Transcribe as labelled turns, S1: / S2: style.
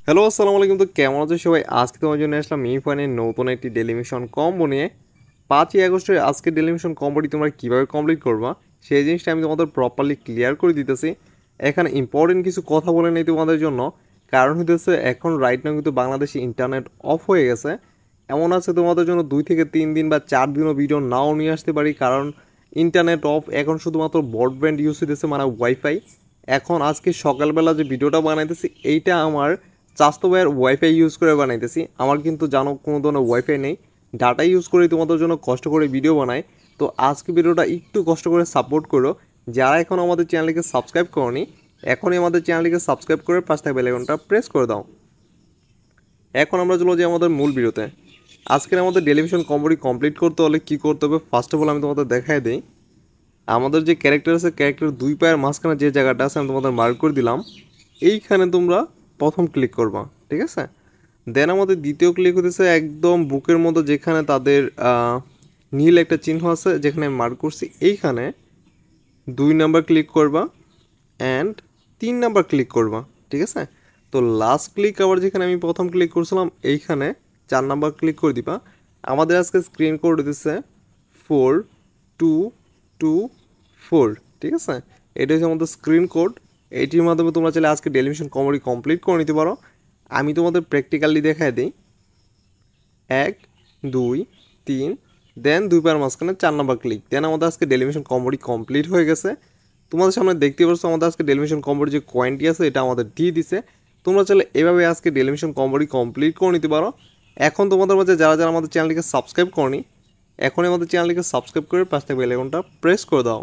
S1: Hello আসসালামু আলাইকুম। তো কেমন আছো সবাই? আজকে তোমার জন্য আসলাম মিফানের নতুন একটি ডেলি মিশন কম্বো নিয়ে। 5ই আগস্টের আজকে ডেলি মিশন কম্বোটি তোমরা কীভাবে কমপ্লিট করবা সেই জিনিসটা আমি তোমাদের প্রপারলি ক্লিয়ার করে দিতেছি। এখানে ইম্পর্টেন্ট কিছু কথা বলে নেই তোমাদের জন্য, কারণ হইতেছে এখন রাইট নাও কিন্তু বাংলাদেশে ইন্টারনেট অফ হয়ে গেছে। এমন আছে তোমাদের জন্য 2 থেকে 3 দিন বা 4 দিনও ভিডিও নাও নিয়ে আসতে পারি, কারণ ইন্টারনেট অফ। এখন শুধুমাত্র ব্রডব্যান্ড ইউজ হইতেছে, মানে ওয়াইফাই। এখন আজকে সকালবেলা যে ভিডিওটা বানাইতেছি এইটা আমার চাস্তো ভাইয়ের ওয়াইফাই ইউজ করে বানাইতেছি। আমার কিন্তু জানো কোনো ধরনের ওয়াইফাই নেই, ডাটা ইউজ করে তোমাদের জন্য কষ্ট করে ভিডিও বানাই। তো আজকে ভিডিওটা একটু কষ্ট করে সাপোর্ট করো। যারা এখন আমাদের চ্যানেলকে সাবস্ক্রাইব করনি, এখনই আমাদের চ্যানেলকে সাবস্ক্রাইব করে পাশে থাকা বেল আইকনটা প্রেস করে দাও। এখন আমরা চলো যে আমাদের মূল ভিডিওতে। আজকের আমাদের টেলিভিশন কম্বোটি কমপ্লিট করতে হলে কী করতে হবে ফার্স্ট অফ অল আমি তোমাদের দেখাই দিই। আমাদের যে ক্যারেক্টার আছে, ক্যারেক্টার দুই পায়ের মাঝখানে যে জায়গাটা আছে আমি তোমাদের মার্ক করে দিলাম। এইখানে তোমরা প্রথম ক্লিক করবা, ঠিক আছে? দেন আমাদের দ্বিতীয় ক্লিক হতেছে একদম বুকের মতো, যেখানে তাদের নীল একটা চিহ্ন আছে যেখানে আমি মার্ক করছি। এইখানে 2 নাম্বার ক্লিক করবা অ্যান্ড 3 নাম্বার ক্লিক করবা, ঠিক আছে? তো লাস্ট ক্লিক আবার যেখানে আমি প্রথম ক্লিক করছিলাম এইখানে 4 নাম্বার ক্লিক করে দিবা। আমাদের আজকে স্ক্রিন কোড দিতেছে 4224, ঠিক আছে? এটা হচ্ছে আমাদের স্ক্রিন কোড। এইটির মাধ্যমে তোমরা চাইলে আজকে টেলিভিশন কমেডি কমপ্লিট করে নিতে পারো। আমি তোমাদের প্র্যাকটিক্যালি দেখাই দিই। 1 2 3, দেন 2 পায়ের মাঝখানে 4 নাম্বার ক্লিক, দেন আমাদের আজকে টেলিভিশন কমেডি কমপ্লিট হয়ে গেছে। তোমাদের সামনে দেখতে পাচ্ছ আমাদের আজকে টেলিভিশন কমেডি যে কয়েনটি আছে এটা আমাদের দিয়ে দিছে। তোমরা চাইলে এভাবে আজকে টেলিভিশন কমেডি কমপ্লিট করে নিতে পারো। এখন তোমাদের মাঝে যারা যারা আমাদের চ্যানেলটিকে সাবস্ক্রাইব করনি, এখনই আমাদের চ্যানেলটিকে সাবস্ক্রাইব করে পাশে বেল আইকনটা প্রেস করে দাও।